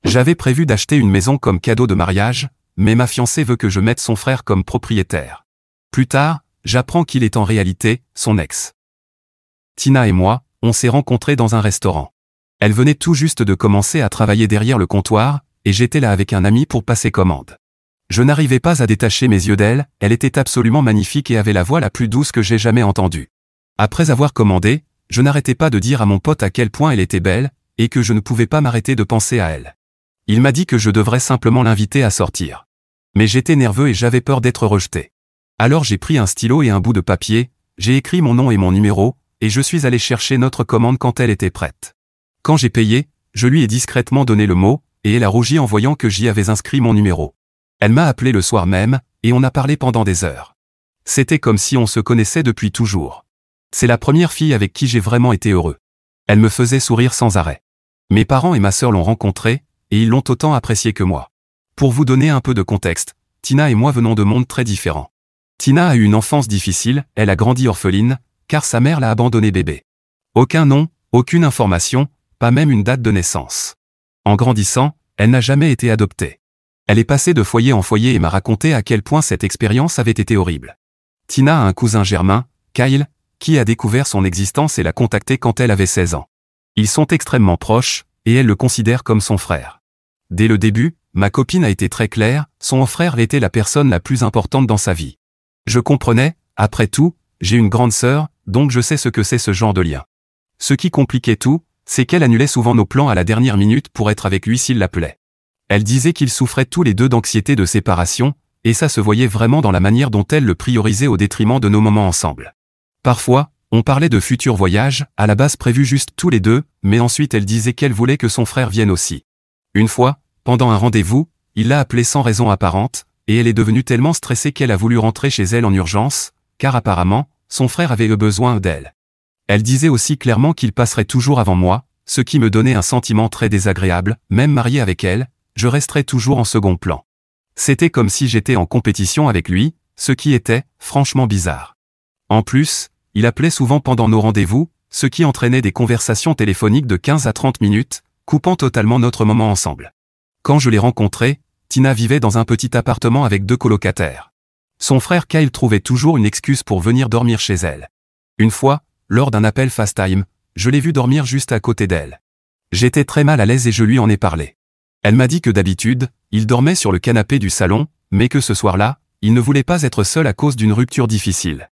J'avais prévu d'acheter une maison comme cadeau de mariage, mais ma fiancée veut que je mette son frère comme propriétaire. Plus tard, j'apprends qu'il est en réalité son ex. Tina et moi, on s'est rencontrés dans un restaurant. Elle venait tout juste de commencer à travailler derrière le comptoir, et j'étais là avec un ami pour passer commande. Je n'arrivais pas à détacher mes yeux d'elle, elle était absolument magnifique et avait la voix la plus douce que j'ai jamais entendue. Après avoir commandé, je n'arrêtais pas de dire à mon pote à quel point elle était belle, et que je ne pouvais pas m'arrêter de penser à elle. Il m'a dit que je devrais simplement l'inviter à sortir. Mais j'étais nerveux et j'avais peur d'être rejeté. Alors j'ai pris un stylo et un bout de papier, j'ai écrit mon nom et mon numéro, et je suis allé chercher notre commande quand elle était prête. Quand j'ai payé, je lui ai discrètement donné le mot, et elle a rougi en voyant que j'y avais inscrit mon numéro. Elle m'a appelé le soir même, et on a parlé pendant des heures. C'était comme si on se connaissait depuis toujours. C'est la première fille avec qui j'ai vraiment été heureux. Elle me faisait sourire sans arrêt. Mes parents et ma sœur l'ont rencontrée, et ils l'ont autant appréciée que moi. Pour vous donner un peu de contexte, Tina et moi venons de mondes très différents. Tina a eu une enfance difficile, elle a grandi orpheline, car sa mère l'a abandonnée bébé. Aucun nom, aucune information, pas même une date de naissance. En grandissant, elle n'a jamais été adoptée. Elle est passée de foyer en foyer et m'a raconté à quel point cette expérience avait été horrible. Tina a un cousin germain, Kyle, qui a découvert son existence et l'a contacté quand elle avait 16 ans. Ils sont extrêmement proches, et elle le considère comme son frère. Dès le début, ma copine a été très claire, son frère était la personne la plus importante dans sa vie. Je comprenais, après tout, j'ai une grande sœur, donc je sais ce que c'est ce genre de lien. Ce qui compliquait tout, c'est qu'elle annulait souvent nos plans à la dernière minute pour être avec lui s'il l'appelait. Elle disait qu'ils souffraient tous les deux d'anxiété de séparation, et ça se voyait vraiment dans la manière dont elle le priorisait au détriment de nos moments ensemble. Parfois, on parlait de futurs voyages, à la base prévus juste tous les deux, mais ensuite elle disait qu'elle voulait que son frère vienne aussi. Une fois, pendant un rendez-vous, il l'a appelée sans raison apparente, et elle est devenue tellement stressée qu'elle a voulu rentrer chez elle en urgence, car apparemment, son frère avait eu besoin d'elle. Elle disait aussi clairement qu'il passerait toujours avant moi, ce qui me donnait un sentiment très désagréable, même mariée avec elle, je resterais toujours en second plan. C'était comme si j'étais en compétition avec lui, ce qui était, franchement bizarre. En plus, il appelait souvent pendant nos rendez-vous, ce qui entraînait des conversations téléphoniques de 15 à 30 minutes, coupant totalement notre moment ensemble. Quand je l'ai rencontrée, Tina vivait dans un petit appartement avec 2 colocataires. Son frère Kyle trouvait toujours une excuse pour venir dormir chez elle. Une fois, lors d'un appel FaceTime, je l'ai vu dormir juste à côté d'elle. J'étais très mal à l'aise et je lui en ai parlé. Elle m'a dit que d'habitude, il dormait sur le canapé du salon, mais que ce soir-là, il ne voulait pas être seul à cause d'une rupture difficile.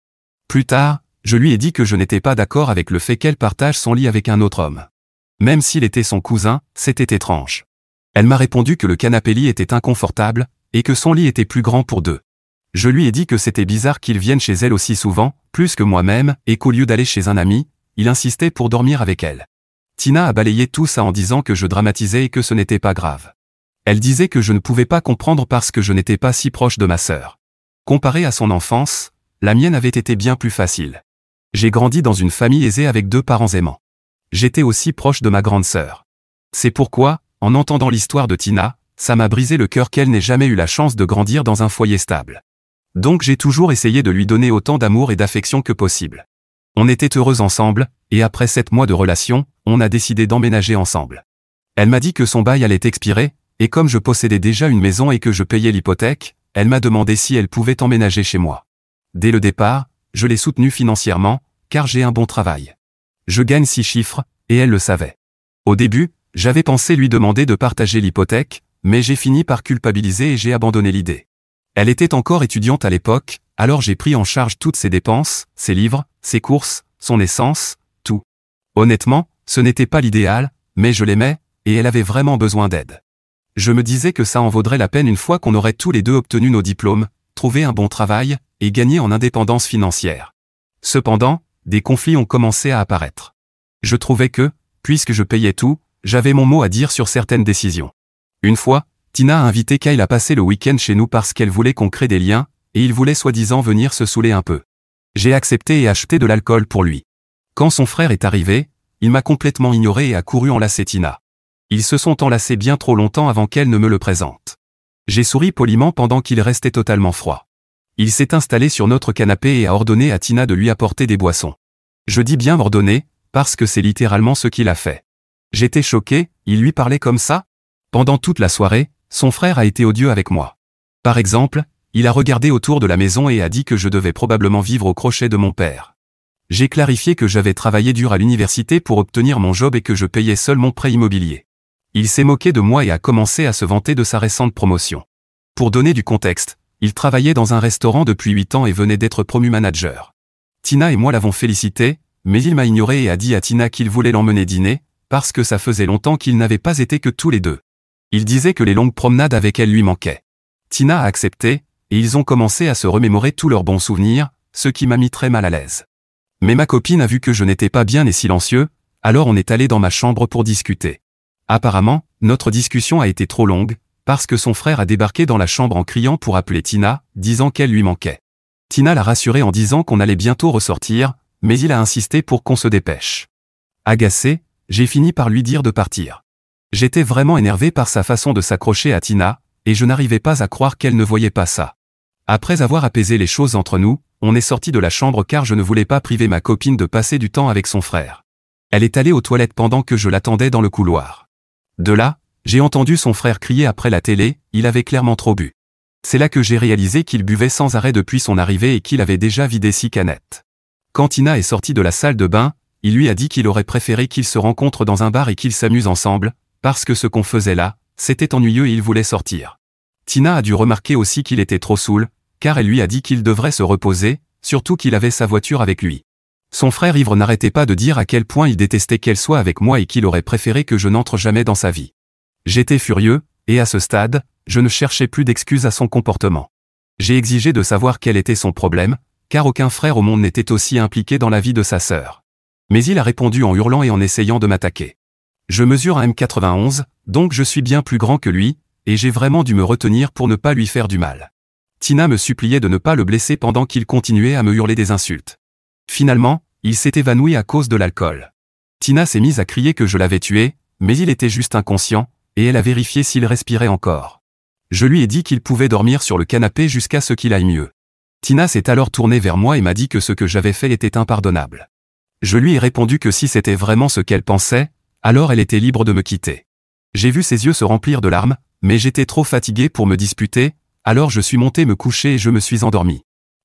Plus tard, je lui ai dit que je n'étais pas d'accord avec le fait qu'elle partage son lit avec un autre homme. Même s'il était son cousin, c'était étrange. Elle m'a répondu que le canapé-lit était inconfortable, et que son lit était plus grand pour 2. Je lui ai dit que c'était bizarre qu'il vienne chez elle aussi souvent, plus que moi-même, et qu'au lieu d'aller chez un ami, il insistait pour dormir avec elle. Tina a balayé tout ça en disant que je dramatisais et que ce n'était pas grave. Elle disait que je ne pouvais pas comprendre parce que je n'étais pas si proche de ma sœur. Comparé à son enfance, la mienne avait été bien plus facile. J'ai grandi dans une famille aisée avec 2 parents aimants. J'étais aussi proche de ma grande sœur. C'est pourquoi, en entendant l'histoire de Tina, ça m'a brisé le cœur qu'elle n'ait jamais eu la chance de grandir dans un foyer stable. Donc j'ai toujours essayé de lui donner autant d'amour et d'affection que possible. On était heureux ensemble, et après 7 mois de relation, on a décidé d'emménager ensemble. Elle m'a dit que son bail allait expirer, et comme je possédais déjà une maison et que je payais l'hypothèque, elle m'a demandé si elle pouvait emménager chez moi. Dès le départ, je l'ai soutenue financièrement, car j'ai un bon travail. Je gagne 6 chiffres, et elle le savait. Au début, j'avais pensé lui demander de partager l'hypothèque, mais j'ai fini par culpabiliser et j'ai abandonné l'idée. Elle était encore étudiante à l'époque, alors j'ai pris en charge toutes ses dépenses, ses livres, ses courses, son essence, tout. Honnêtement, ce n'était pas l'idéal, mais je l'aimais, et elle avait vraiment besoin d'aide. Je me disais que ça en vaudrait la peine une fois qu'on aurait tous les deux obtenu nos diplômes, trouvé un bon travail, et gagné en indépendance financière. Cependant, des conflits ont commencé à apparaître. Je trouvais que, puisque je payais tout, j'avais mon mot à dire sur certaines décisions. Une fois, Tina a invité Kyle à passer le week-end chez nous parce qu'elle voulait qu'on crée des liens, et il voulait soi-disant venir se saouler un peu. J'ai accepté et acheté de l'alcool pour lui. Quand son frère est arrivé, il m'a complètement ignoré et a couru enlacer Tina. Ils se sont enlacés bien trop longtemps avant qu'elle ne me le présente. J'ai souri poliment pendant qu'il restait totalement froid. Il s'est installé sur notre canapé et a ordonné à Tina de lui apporter des boissons. Je dis bien ordonné, parce que c'est littéralement ce qu'il a fait. J'étais choqué, il lui parlait comme ça ? Pendant toute la soirée, son frère a été odieux avec moi. Par exemple, il a regardé autour de la maison et a dit que je devais probablement vivre au crochet de mon père. J'ai clarifié que j'avais travaillé dur à l'université pour obtenir mon job et que je payais seul mon prêt immobilier. Il s'est moqué de moi et a commencé à se vanter de sa récente promotion. Pour donner du contexte, il travaillait dans un restaurant depuis 8 ans et venait d'être promu manager. Tina et moi l'avons félicité, mais il m'a ignoré et a dit à Tina qu'il voulait l'emmener dîner, parce que ça faisait longtemps qu'ils n'avaient pas été que tous les deux. Il disait que les longues promenades avec elle lui manquaient. Tina a accepté, et ils ont commencé à se remémorer tous leurs bons souvenirs, ce qui m'a mis très mal à l'aise. Mais ma copine a vu que je n'étais pas bien et silencieux, alors on est allé dans ma chambre pour discuter. Apparemment, notre discussion a été trop longue, parce que son frère a débarqué dans la chambre en criant pour appeler Tina, disant qu'elle lui manquait. Tina l'a rassuré en disant qu'on allait bientôt ressortir, mais il a insisté pour qu'on se dépêche. Agacé, j'ai fini par lui dire de partir. J'étais vraiment énervé par sa façon de s'accrocher à Tina, et je n'arrivais pas à croire qu'elle ne voyait pas ça. Après avoir apaisé les choses entre nous, on est sorti de la chambre car je ne voulais pas priver ma copine de passer du temps avec son frère. Elle est allée aux toilettes pendant que je l'attendais dans le couloir. De là, j'ai entendu son frère crier après la télé, il avait clairement trop bu. C'est là que j'ai réalisé qu'il buvait sans arrêt depuis son arrivée et qu'il avait déjà vidé 6 canettes. Quand Tina est sortie de la salle de bain, il lui a dit qu'il aurait préféré qu'ils se rencontrent dans un bar et qu'ils s'amusent ensemble, parce que ce qu'on faisait là, c'était ennuyeux et il voulait sortir. Tina a dû remarquer aussi qu'il était trop saoul, car elle lui a dit qu'il devrait se reposer, surtout qu'il avait sa voiture avec lui. Son frère ivre n'arrêtait pas de dire à quel point il détestait qu'elle soit avec moi et qu'il aurait préféré que je n'entre jamais dans sa vie. J'étais furieux, et à ce stade, je ne cherchais plus d'excuses à son comportement. J'ai exigé de savoir quel était son problème, car aucun frère au monde n'était aussi impliqué dans la vie de sa sœur. Mais il a répondu en hurlant et en essayant de m'attaquer. Je mesure 1m91, donc je suis bien plus grand que lui, et j'ai vraiment dû me retenir pour ne pas lui faire du mal. Tina me suppliait de ne pas le blesser pendant qu'il continuait à me hurler des insultes. Finalement, il s'est évanoui à cause de l'alcool. Tina s'est mise à crier que je l'avais tué, mais il était juste inconscient, et elle a vérifié s'il respirait encore. Je lui ai dit qu'il pouvait dormir sur le canapé jusqu'à ce qu'il aille mieux. Tina s'est alors tournée vers moi et m'a dit que ce que j'avais fait était impardonnable. Je lui ai répondu que si c'était vraiment ce qu'elle pensait, alors elle était libre de me quitter. J'ai vu ses yeux se remplir de larmes, mais j'étais trop fatigué pour me disputer, alors je suis monté me coucher et je me suis endormi.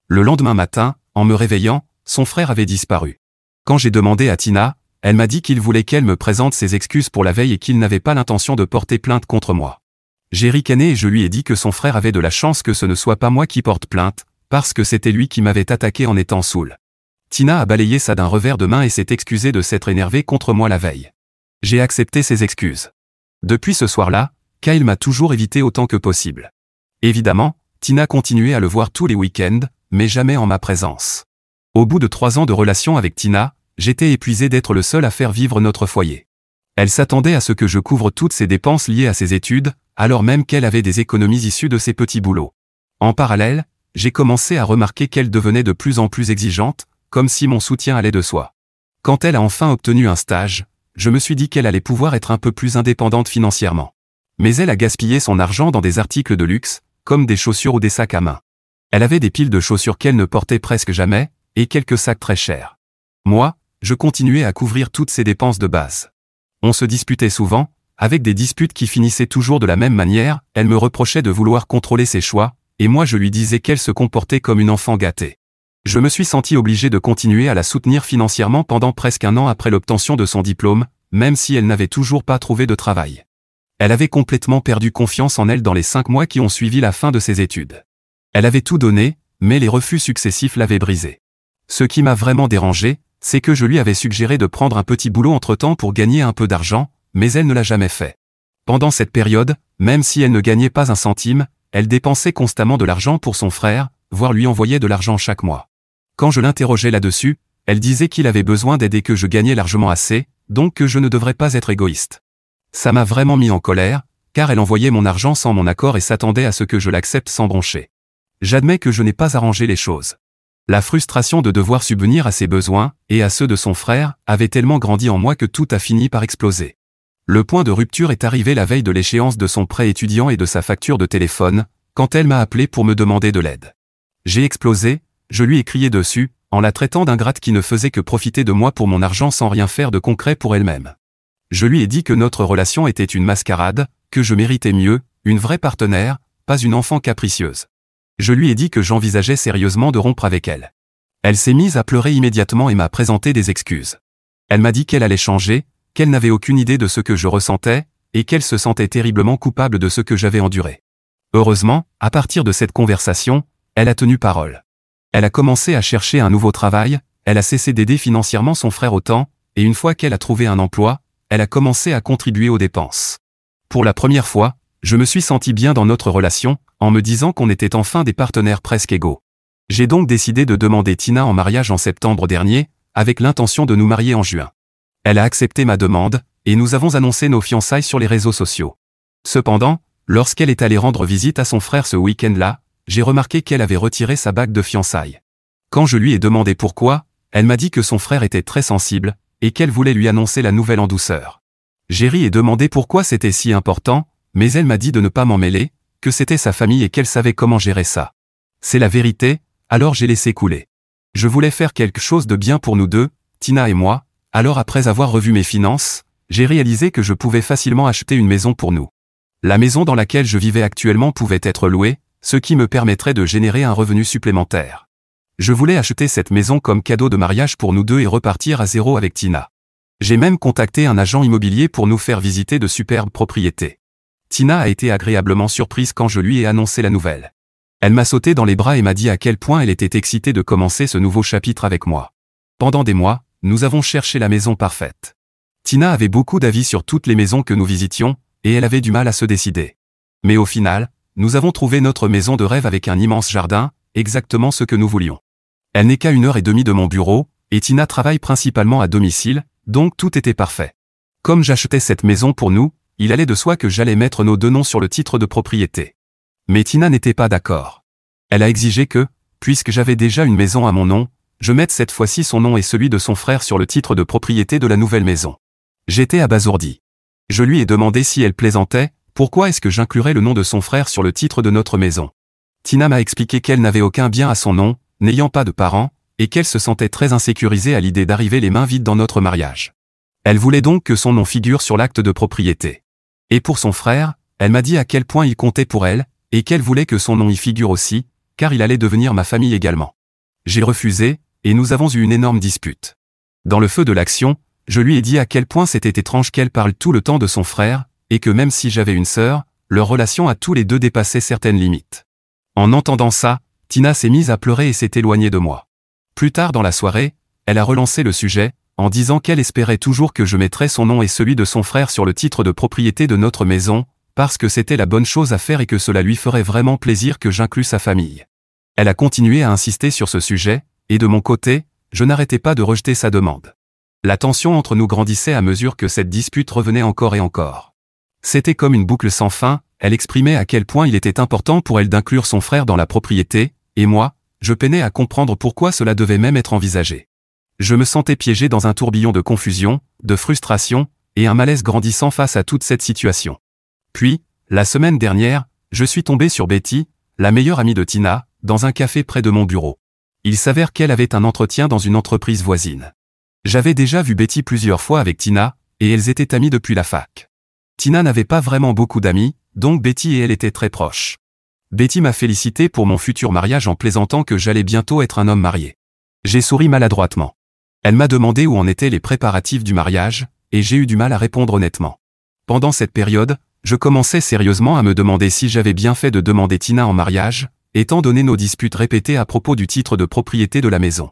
Le lendemain matin, en me réveillant, son frère avait disparu. Quand j'ai demandé à Tina, elle m'a dit qu'il voulait qu'elle me présente ses excuses pour la veille et qu'il n'avait pas l'intention de porter plainte contre moi. J'ai ricané et je lui ai dit que son frère avait de la chance que ce ne soit pas moi qui porte plainte, parce que c'était lui qui m'avait attaqué en étant saoul. Tina a balayé ça d'un revers de main et s'est excusée de s'être énervée contre moi la veille. J'ai accepté ses excuses. Depuis ce soir-là, Kyle m'a toujours évité autant que possible. Évidemment, Tina continuait à le voir tous les week-ends, mais jamais en ma présence. Au bout de 3 ans de relation avec Tina, j'étais épuisé d'être le seul à faire vivre notre foyer. Elle s'attendait à ce que je couvre toutes ses dépenses liées à ses études, alors même qu'elle avait des économies issues de ses petits boulots. En parallèle, j'ai commencé à remarquer qu'elle devenait de plus en plus exigeante, comme si mon soutien allait de soi. Quand elle a enfin obtenu un stage, je me suis dit qu'elle allait pouvoir être un peu plus indépendante financièrement. Mais elle a gaspillé son argent dans des articles de luxe, comme des chaussures ou des sacs à main. Elle avait des piles de chaussures qu'elle ne portait presque jamais, et quelques sacs très chers. Moi, je continuais à couvrir toutes ses dépenses de base. On se disputait souvent, avec des disputes qui finissaient toujours de la même manière, elle me reprochait de vouloir contrôler ses choix, et moi je lui disais qu'elle se comportait comme une enfant gâtée. Je me suis senti obligé de continuer à la soutenir financièrement pendant presque 1 an après l'obtention de son diplôme, même si elle n'avait toujours pas trouvé de travail. Elle avait complètement perdu confiance en elle dans les 5 mois qui ont suivi la fin de ses études. Elle avait tout donné, mais les refus successifs l'avaient brisée. Ce qui m'a vraiment dérangé, c'est que je lui avais suggéré de prendre un petit boulot entre-temps pour gagner un peu d'argent, mais elle ne l'a jamais fait. Pendant cette période, même si elle ne gagnait pas un centime, elle dépensait constamment de l'argent pour son frère, voire lui envoyait de l'argent chaque mois. Quand je l'interrogeais là-dessus, elle disait qu'il avait besoin d'aide et que je gagnais largement assez, donc que je ne devrais pas être égoïste. Ça m'a vraiment mis en colère, car elle envoyait mon argent sans mon accord et s'attendait à ce que je l'accepte sans broncher. J'admets que je n'ai pas arrangé les choses. La frustration de devoir subvenir à ses besoins, et à ceux de son frère, avait tellement grandi en moi que tout a fini par exploser. Le point de rupture est arrivé la veille de l'échéance de son prêt étudiant et de sa facture de téléphone, quand elle m'a appelé pour me demander de l'aide. J'ai explosé, je lui ai crié dessus, en la traitant d'ingrate qui ne faisait que profiter de moi pour mon argent sans rien faire de concret pour elle-même. Je lui ai dit que notre relation était une mascarade, que je méritais mieux, une vraie partenaire, pas une enfant capricieuse. Je lui ai dit que j'envisageais sérieusement de rompre avec elle. Elle s'est mise à pleurer immédiatement et m'a présenté des excuses. Elle m'a dit qu'elle allait changer, qu'elle n'avait aucune idée de ce que je ressentais, et qu'elle se sentait terriblement coupable de ce que j'avais enduré. Heureusement, à partir de cette conversation, elle a tenu parole. Elle a commencé à chercher un nouveau travail, elle a cessé d'aider financièrement son frère autant, et une fois qu'elle a trouvé un emploi, elle a commencé à contribuer aux dépenses. Pour la première fois, je me suis senti bien dans notre relation, en me disant qu'on était enfin des partenaires presque égaux. J'ai donc décidé de demander Tina en mariage en septembre dernier, avec l'intention de nous marier en juin. Elle a accepté ma demande, et nous avons annoncé nos fiançailles sur les réseaux sociaux. Cependant, lorsqu'elle est allée rendre visite à son frère ce week-end-là, j'ai remarqué qu'elle avait retiré sa bague de fiançailles. Quand je lui ai demandé pourquoi, elle m'a dit que son frère était très sensible, et qu'elle voulait lui annoncer la nouvelle en douceur. J'ai ri et demandé pourquoi c'était si important, mais elle m'a dit de ne pas m'en mêler, que c'était sa famille et qu'elle savait comment gérer ça. C'est la vérité, alors j'ai laissé couler. Je voulais faire quelque chose de bien pour nous deux, Tina et moi, alors après avoir revu mes finances, j'ai réalisé que je pouvais facilement acheter une maison pour nous. La maison dans laquelle je vivais actuellement pouvait être louée, ce qui me permettrait de générer un revenu supplémentaire. Je voulais acheter cette maison comme cadeau de mariage pour nous deux et repartir à zéro avec Tina. J'ai même contacté un agent immobilier pour nous faire visiter de superbes propriétés. Tina a été agréablement surprise quand je lui ai annoncé la nouvelle. Elle m'a sauté dans les bras et m'a dit à quel point elle était excitée de commencer ce nouveau chapitre avec moi. Pendant des mois, nous avons cherché la maison parfaite. Tina avait beaucoup d'avis sur toutes les maisons que nous visitions, et elle avait du mal à se décider. Mais au final, nous avons trouvé notre maison de rêve avec un immense jardin, exactement ce que nous voulions. Elle n'est qu'à 1h30 de mon bureau, et Tina travaille principalement à domicile, donc tout était parfait. Comme j'achetais cette maison pour nous, il allait de soi que j'allais mettre nos deux noms sur le titre de propriété. Mais Tina n'était pas d'accord. Elle a exigé que, puisque j'avais déjà une maison à mon nom, je mette cette fois-ci son nom et celui de son frère sur le titre de propriété de la nouvelle maison. J'étais abasourdi. Je lui ai demandé si elle plaisantait, pourquoi est-ce que j'inclurais le nom de son frère sur le titre de notre maison. Tina m'a expliqué qu'elle n'avait aucun bien à son nom, n'ayant pas de parents, et qu'elle se sentait très insécurisée à l'idée d'arriver les mains vides dans notre mariage. Elle voulait donc que son nom figure sur l'acte de propriété. Et pour son frère, elle m'a dit à quel point il comptait pour elle, et qu'elle voulait que son nom y figure aussi, car il allait devenir ma famille également. J'ai refusé, et nous avons eu une énorme dispute. Dans le feu de l'action, je lui ai dit à quel point c'était étrange qu'elle parle tout le temps de son frère, et que même si j'avais une sœur, leur relation à tous les deux dépassait certaines limites. En entendant ça, Tina s'est mise à pleurer et s'est éloignée de moi. Plus tard dans la soirée, elle a relancé le sujet, en disant qu'elle espérait toujours que je mettrais son nom et celui de son frère sur le titre de propriété de notre maison, parce que c'était la bonne chose à faire et que cela lui ferait vraiment plaisir que j'inclue sa famille. Elle a continué à insister sur ce sujet, et de mon côté, je n'arrêtais pas de rejeter sa demande. La tension entre nous grandissait à mesure que cette dispute revenait encore et encore. C'était comme une boucle sans fin, elle exprimait à quel point il était important pour elle d'inclure son frère dans la propriété, et moi, je peinais à comprendre pourquoi cela devait même être envisagé. Je me sentais piégé dans un tourbillon de confusion, de frustration, et un malaise grandissant face à toute cette situation. Puis, la semaine dernière, je suis tombé sur Betty, la meilleure amie de Tina, dans un café près de mon bureau. Il s'avère qu'elle avait un entretien dans une entreprise voisine. J'avais déjà vu Betty plusieurs fois avec Tina, et elles étaient amies depuis la fac. Tina n'avait pas vraiment beaucoup d'amis, donc Betty et elle étaient très proches. Betty m'a félicité pour mon futur mariage en plaisantant que j'allais bientôt être un homme marié. J'ai souri maladroitement. Elle m'a demandé où en étaient les préparatifs du mariage, et j'ai eu du mal à répondre honnêtement. Pendant cette période, je commençais sérieusement à me demander si j'avais bien fait de demander Tina en mariage, étant donné nos disputes répétées à propos du titre de propriété de la maison.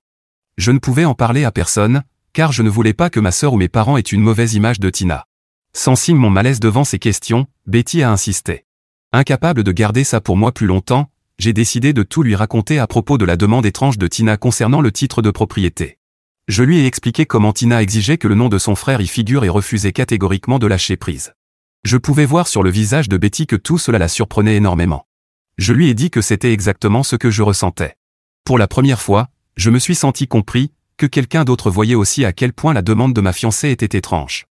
Je ne pouvais en parler à personne, car je ne voulais pas que ma sœur ou mes parents aient une mauvaise image de Tina. Sensing mon malaise devant ces questions, Betty a insisté. Incapable de garder ça pour moi plus longtemps, j'ai décidé de tout lui raconter à propos de la demande étrange de Tina concernant le titre de propriété. Je lui ai expliqué comment Tina exigeait que le nom de son frère y figure et refusait catégoriquement de lâcher prise. Je pouvais voir sur le visage de Betty que tout cela la surprenait énormément. Je lui ai dit que c'était exactement ce que je ressentais. Pour la première fois, je me suis senti compris, que quelqu'un d'autre voyait aussi à quel point la demande de ma fiancée était étrange.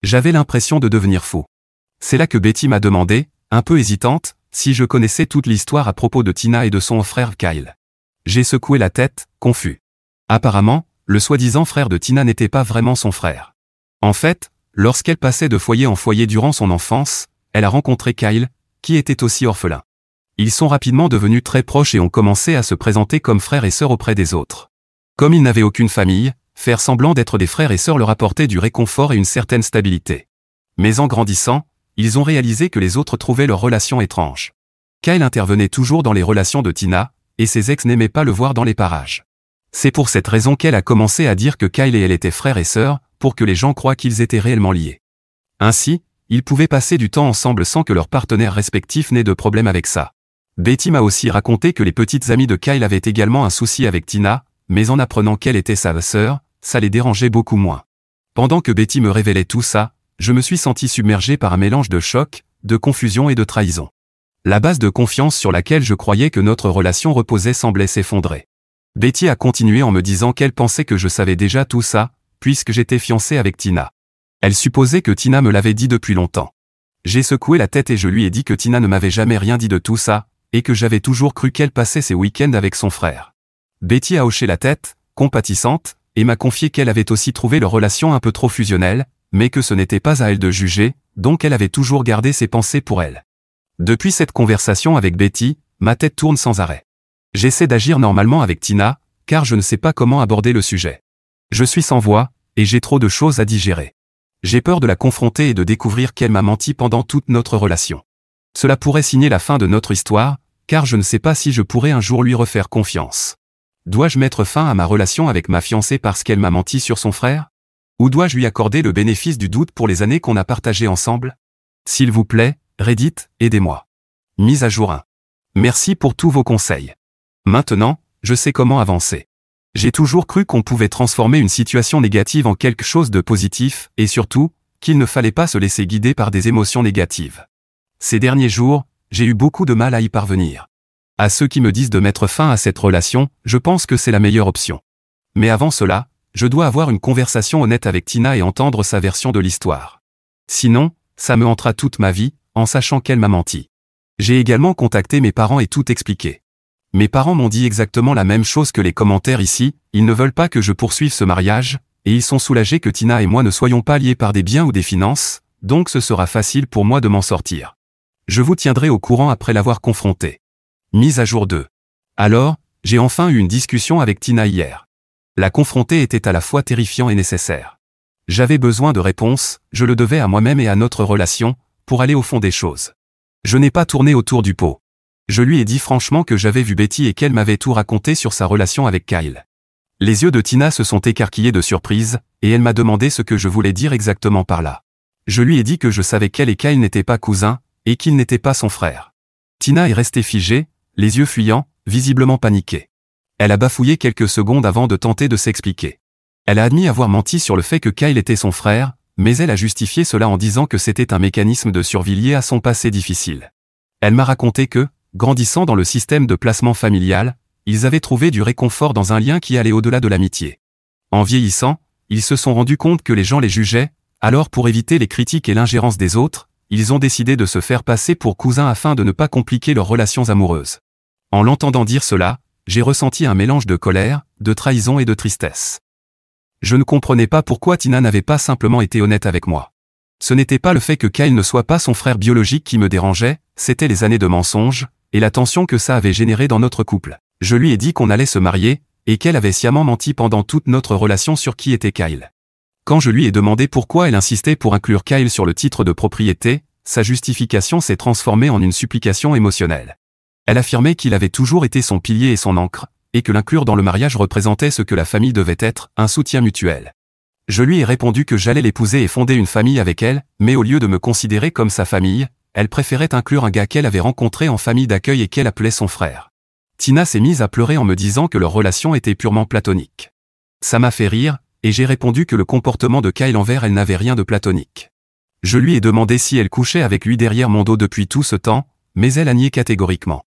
J'avais l'impression de devenir fou. C'est là que Betty m'a demandé, un peu hésitante, si je connaissais toute l'histoire à propos de Tina et de son frère Kyle. J'ai secoué la tête, confus. Apparemment, le soi-disant frère de Tina n'était pas vraiment son frère. En fait, lorsqu'elle passait de foyer en foyer durant son enfance, elle a rencontré Kyle, qui était aussi orphelin. Ils sont rapidement devenus très proches et ont commencé à se présenter comme frères et sœurs auprès des autres. Comme ils n'avaient aucune famille, faire semblant d'être des frères et sœurs leur apportait du réconfort et une certaine stabilité. Mais en grandissant, ils ont réalisé que les autres trouvaient leur relation étrange. Kyle intervenait toujours dans les relations de Tina, et ses ex n'aimaient pas le voir dans les parages. C'est pour cette raison qu'elle a commencé à dire que Kyle et elle étaient frères et sœurs, pour que les gens croient qu'ils étaient réellement liés. Ainsi, ils pouvaient passer du temps ensemble sans que leurs partenaires respectifs n'aient de problème avec ça. Betty m'a aussi raconté que les petites amies de Kyle avaient également un souci avec Tina, mais en apprenant qu'elle était sa sœur, ça les dérangeait beaucoup moins. Pendant que Betty me révélait tout ça, je me suis senti submergé par un mélange de choc, de confusion et de trahison. La base de confiance sur laquelle je croyais que notre relation reposait semblait s'effondrer. Betty a continué en me disant qu'elle pensait que je savais déjà tout ça, puisque j'étais fiancé avec Tina. Elle supposait que Tina me l'avait dit depuis longtemps. J'ai secoué la tête et je lui ai dit que Tina ne m'avait jamais rien dit de tout ça, et que j'avais toujours cru qu'elle passait ses week-ends avec son frère. Betty a hoché la tête, compatissante, et m'a confié qu'elle avait aussi trouvé leur relation un peu trop fusionnelle, mais que ce n'était pas à elle de juger, donc elle avait toujours gardé ses pensées pour elle. Depuis cette conversation avec Betty, ma tête tourne sans arrêt. J'essaie d'agir normalement avec Tina, car je ne sais pas comment aborder le sujet. Je suis sans voix, et j'ai trop de choses à digérer. J'ai peur de la confronter et de découvrir qu'elle m'a menti pendant toute notre relation. Cela pourrait signer la fin de notre histoire, car je ne sais pas si je pourrais un jour lui refaire confiance. Dois-je mettre fin à ma relation avec ma fiancée parce qu'elle m'a menti sur son frère? Ou dois-je lui accorder le bénéfice du doute pour les années qu'on a partagées ensemble? S'il vous plaît, Reddit, aidez-moi. Mise à jour 1. Merci pour tous vos conseils. Maintenant, je sais comment avancer. J'ai toujours cru qu'on pouvait transformer une situation négative en quelque chose de positif, et surtout, qu'il ne fallait pas se laisser guider par des émotions négatives. Ces derniers jours, j'ai eu beaucoup de mal à y parvenir. À ceux qui me disent de mettre fin à cette relation, je pense que c'est la meilleure option. Mais avant cela, je dois avoir une conversation honnête avec Tina et entendre sa version de l'histoire. Sinon, ça me hantera toute ma vie, en sachant qu'elle m'a menti. J'ai également contacté mes parents et tout expliqué. Mes parents m'ont dit exactement la même chose que les commentaires ici, ils ne veulent pas que je poursuive ce mariage, et ils sont soulagés que Tina et moi ne soyons pas liés par des biens ou des finances, donc ce sera facile pour moi de m'en sortir. Je vous tiendrai au courant après l'avoir confronté. Mise à jour 2. Alors, j'ai enfin eu une discussion avec Tina hier. La confronter était à la fois terrifiant et nécessaire. J'avais besoin de réponses, je le devais à moi-même et à notre relation, pour aller au fond des choses. Je n'ai pas tourné autour du pot. Je lui ai dit franchement que j'avais vu Betty et qu'elle m'avait tout raconté sur sa relation avec Kyle. Les yeux de Tina se sont écarquillés de surprise, et elle m'a demandé ce que je voulais dire exactement par là. Je lui ai dit que je savais qu'elle et Kyle n'étaient pas cousins, et qu'il n'était pas son frère. Tina est restée figée, les yeux fuyants, visiblement paniquée. Elle a bafouillé quelques secondes avant de tenter de s'expliquer. Elle a admis avoir menti sur le fait que Kyle était son frère, mais elle a justifié cela en disant que c'était un mécanisme de survie lié à son passé difficile. Elle m'a raconté que, grandissant dans le système de placement familial, ils avaient trouvé du réconfort dans un lien qui allait au-delà de l'amitié. En vieillissant, ils se sont rendus compte que les gens les jugeaient, alors pour éviter les critiques et l'ingérence des autres, ils ont décidé de se faire passer pour cousins afin de ne pas compliquer leurs relations amoureuses. En l'entendant dire cela, j'ai ressenti un mélange de colère, de trahison et de tristesse. Je ne comprenais pas pourquoi Tina n'avait pas simplement été honnête avec moi. Ce n'était pas le fait que Kyle ne soit pas son frère biologique qui me dérangeait, c'était les années de mensonges, et la tension que ça avait généré dans notre couple. Je lui ai dit qu'on allait se marier, et qu'elle avait sciemment menti pendant toute notre relation sur qui était Kyle. Quand je lui ai demandé pourquoi elle insistait pour inclure Kyle sur le titre de propriété, sa justification s'est transformée en une supplication émotionnelle. Elle affirmait qu'il avait toujours été son pilier et son ancre, et que l'inclure dans le mariage représentait ce que la famille devait être, un soutien mutuel. Je lui ai répondu que j'allais l'épouser et fonder une famille avec elle, mais au lieu de me considérer comme sa famille, elle préférait inclure un gars qu'elle avait rencontré en famille d'accueil et qu'elle appelait son frère. Tina s'est mise à pleurer en me disant que leur relation était purement platonique. Ça m'a fait rire, et j'ai répondu que le comportement de Kyle envers elle n'avait rien de platonique. Je lui ai demandé si elle couchait avec lui derrière mon dos depuis tout ce temps, mais elle a nié catégoriquement.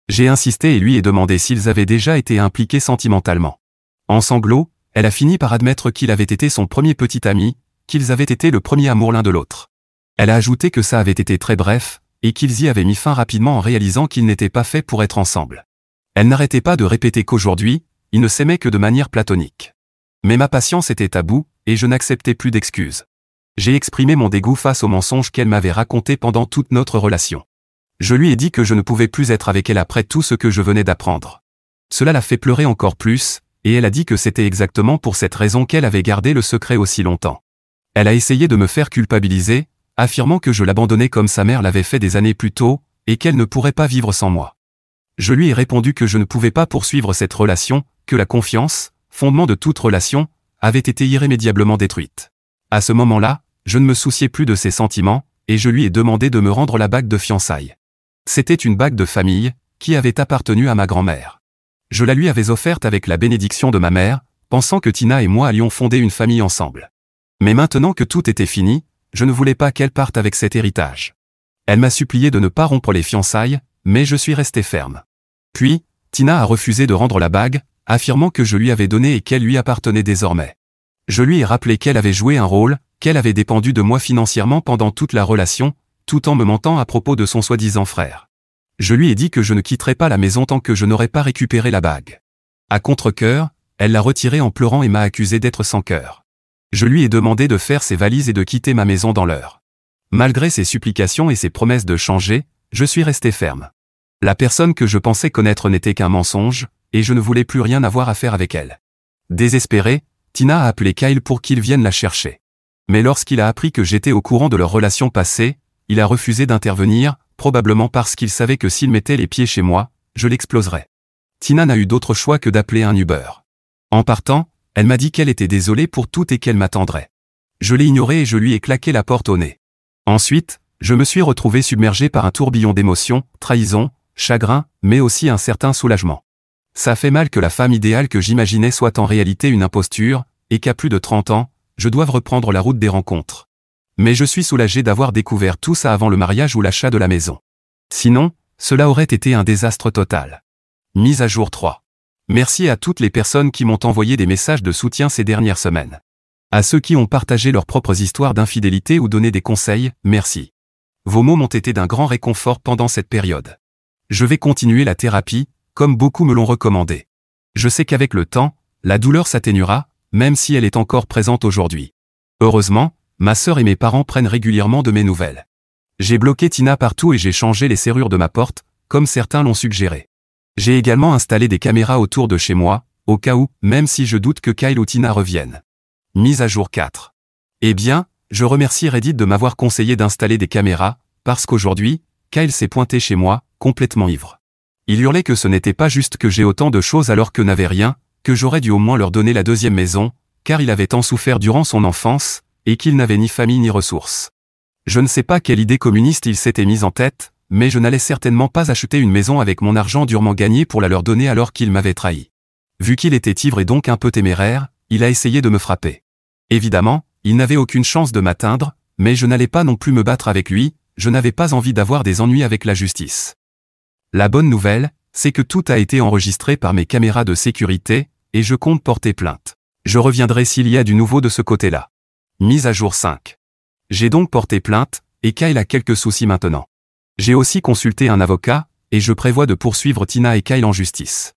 J'ai insisté et lui ai demandé s'ils avaient déjà été impliqués sentimentalement. En sanglots, elle a fini par admettre qu'il avait été son premier petit ami, qu'ils avaient été le premier amour l'un de l'autre. Elle a ajouté que ça avait été très bref, et qu'ils y avaient mis fin rapidement en réalisant qu'ils n'étaient pas faits pour être ensemble. Elle n'arrêtait pas de répéter qu'aujourd'hui, ils ne s'aimaient que de manière platonique. Mais ma patience était à bout, et je n'acceptais plus d'excuses. J'ai exprimé mon dégoût face aux mensonges qu'elle m'avait racontés pendant toute notre relation. Je lui ai dit que je ne pouvais plus être avec elle après tout ce que je venais d'apprendre. Cela l'a fait pleurer encore plus, et elle a dit que c'était exactement pour cette raison qu'elle avait gardé le secret aussi longtemps. Elle a essayé de me faire culpabiliser, affirmant que je l'abandonnais comme sa mère l'avait fait des années plus tôt, et qu'elle ne pourrait pas vivre sans moi. Je lui ai répondu que je ne pouvais pas poursuivre cette relation, que la confiance, fondement de toute relation, avait été irrémédiablement détruite. À ce moment-là, je ne me souciais plus de ses sentiments, et je lui ai demandé de me rendre la bague de fiançailles. C'était une bague de famille, qui avait appartenu à ma grand-mère. Je la lui avais offerte avec la bénédiction de ma mère, pensant que Tina et moi allions fonder une famille ensemble. Mais maintenant que tout était fini, je ne voulais pas qu'elle parte avec cet héritage. Elle m'a supplié de ne pas rompre les fiançailles, mais je suis resté ferme. Puis, Tina a refusé de rendre la bague, affirmant que je lui avais donné et qu'elle lui appartenait désormais. Je lui ai rappelé qu'elle avait joué un rôle, qu'elle avait dépendu de moi financièrement pendant toute la relation, tout en me mentant à propos de son soi-disant frère. Je lui ai dit que je ne quitterais pas la maison tant que je n'aurais pas récupéré la bague. À contre-cœur, elle l'a retirée en pleurant et m'a accusé d'être sans cœur. Je lui ai demandé de faire ses valises et de quitter ma maison dans l'heure. Malgré ses supplications et ses promesses de changer, je suis resté ferme. La personne que je pensais connaître n'était qu'un mensonge, et je ne voulais plus rien avoir à faire avec elle. Désespérée, Tina a appelé Kyle pour qu'il vienne la chercher. Mais lorsqu'il a appris que j'étais au courant de leur relation passée, il a refusé d'intervenir, probablement parce qu'il savait que s'il mettait les pieds chez moi, je l'exploserais. Tina n'a eu d'autre choix que d'appeler un Uber. En partant, elle m'a dit qu'elle était désolée pour tout et qu'elle m'attendrait. Je l'ai ignoré et je lui ai claqué la porte au nez. Ensuite, je me suis retrouvé submergé par un tourbillon d'émotions, trahison, chagrin, mais aussi un certain soulagement. Ça fait mal que la femme idéale que j'imaginais soit en réalité une imposture, et qu'à plus de 30 ans, je doive reprendre la route des rencontres. Mais je suis soulagé d'avoir découvert tout ça avant le mariage ou l'achat de la maison. Sinon, cela aurait été un désastre total. Mise à jour 3. Merci à toutes les personnes qui m'ont envoyé des messages de soutien ces dernières semaines. À ceux qui ont partagé leurs propres histoires d'infidélité ou donné des conseils, merci. Vos mots m'ont été d'un grand réconfort pendant cette période. Je vais continuer la thérapie, comme beaucoup me l'ont recommandé. Je sais qu'avec le temps, la douleur s'atténuera, même si elle est encore présente aujourd'hui. Heureusement, ma sœur et mes parents prennent régulièrement de mes nouvelles. J'ai bloqué Tina partout et j'ai changé les serrures de ma porte, comme certains l'ont suggéré. J'ai également installé des caméras autour de chez moi, au cas où, même si je doute que Kyle ou Tina reviennent. Mise à jour 4. Eh bien, je remercie Reddit de m'avoir conseillé d'installer des caméras, parce qu'aujourd'hui, Kyle s'est pointé chez moi, complètement ivre. Il hurlait que ce n'était pas juste que j'ai autant de choses alors que n'avait rien, que j'aurais dû au moins leur donner la deuxième maison, car il avait tant souffert durant son enfance, et qu'il n'avait ni famille ni ressources. Je ne sais pas quelle idée communiste il s'était mise en tête, mais je n'allais certainement pas acheter une maison avec mon argent durement gagné pour la leur donner alors qu'il m'avait trahi. Vu qu'il était ivre et donc un peu téméraire, il a essayé de me frapper. Évidemment, il n'avait aucune chance de m'atteindre, mais je n'allais pas non plus me battre avec lui, je n'avais pas envie d'avoir des ennuis avec la justice. La bonne nouvelle, c'est que tout a été enregistré par mes caméras de sécurité, et je compte porter plainte. Je reviendrai s'il y a du nouveau de ce côté-là. Mise à jour 5. J'ai donc porté plainte, et Kyle a quelques soucis maintenant. J'ai aussi consulté un avocat, et je prévois de poursuivre Tina et Kyle en justice.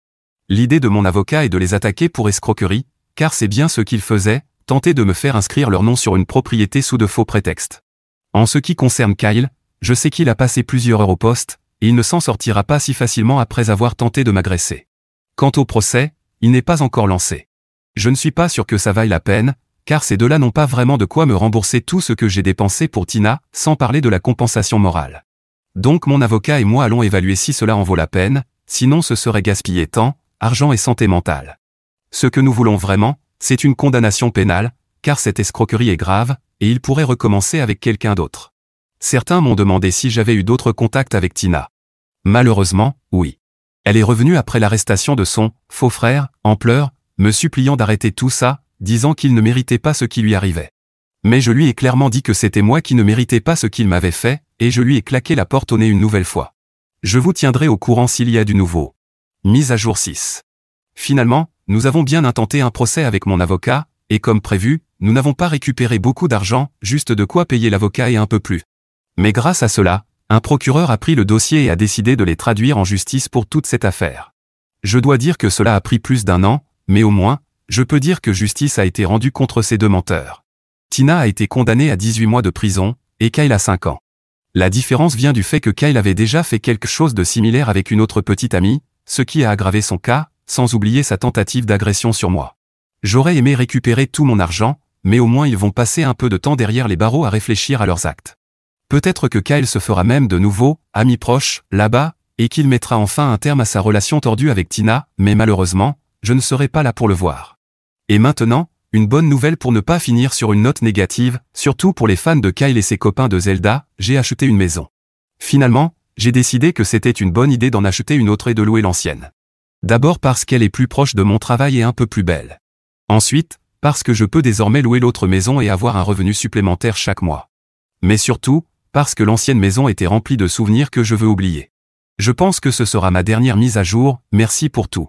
L'idée de mon avocat est de les attaquer pour escroquerie, car c'est bien ce qu'ils faisaient, tenter de me faire inscrire leur nom sur une propriété sous de faux prétextes. En ce qui concerne Kyle, je sais qu'il a passé plusieurs heures au poste, et il ne s'en sortira pas si facilement après avoir tenté de m'agresser. Quant au procès, il n'est pas encore lancé. Je ne suis pas sûr que ça vaille la peine, car ces deux-là n'ont pas vraiment de quoi me rembourser tout ce que j'ai dépensé pour Tina, sans parler de la compensation morale. Donc mon avocat et moi allons évaluer si cela en vaut la peine, sinon ce serait gaspiller temps, argent et santé mentale. Ce que nous voulons vraiment, c'est une condamnation pénale, car cette escroquerie est grave, et il pourrait recommencer avec quelqu'un d'autre. Certains m'ont demandé si j'avais eu d'autres contacts avec Tina. Malheureusement, oui. Elle est revenue après l'arrestation de son faux frère, en pleurs, me suppliant d'arrêter tout ça, disant qu'il ne méritait pas ce qui lui arrivait. Mais je lui ai clairement dit que c'était moi qui ne méritais pas ce qu'il m'avait fait, et je lui ai claqué la porte au nez une nouvelle fois. Je vous tiendrai au courant s'il y a du nouveau. Mise à jour 6. Finalement, nous avons bien intenté un procès avec mon avocat, et comme prévu, nous n'avons pas récupéré beaucoup d'argent, juste de quoi payer l'avocat et un peu plus. Mais grâce à cela, un procureur a pris le dossier et a décidé de les traduire en justice pour toute cette affaire. Je dois dire que cela a pris plus d'1 an, mais au moins, je peux dire que justice a été rendue contre ces deux menteurs. Tina a été condamnée à 18 mois de prison, et Kyle a 5 ans. La différence vient du fait que Kyle avait déjà fait quelque chose de similaire avec une autre petite amie, ce qui a aggravé son cas, sans oublier sa tentative d'agression sur moi. J'aurais aimé récupérer tout mon argent, mais au moins ils vont passer un peu de temps derrière les barreaux à réfléchir à leurs actes. Peut-être que Kyle se fera même de nouveau, ami proche, là-bas, et qu'il mettra enfin un terme à sa relation tordue avec Tina, mais malheureusement, je ne serai pas là pour le voir. Et maintenant, une bonne nouvelle pour ne pas finir sur une note négative, surtout pour les fans de Kyle et ses copains de Zelda, j'ai acheté une maison. Finalement, j'ai décidé que c'était une bonne idée d'en acheter une autre et de louer l'ancienne. D'abord parce qu'elle est plus proche de mon travail et un peu plus belle. Ensuite, parce que je peux désormais louer l'autre maison et avoir un revenu supplémentaire chaque mois. Mais surtout, parce que l'ancienne maison était remplie de souvenirs que je veux oublier. Je pense que ce sera ma dernière mise à jour, merci pour tout.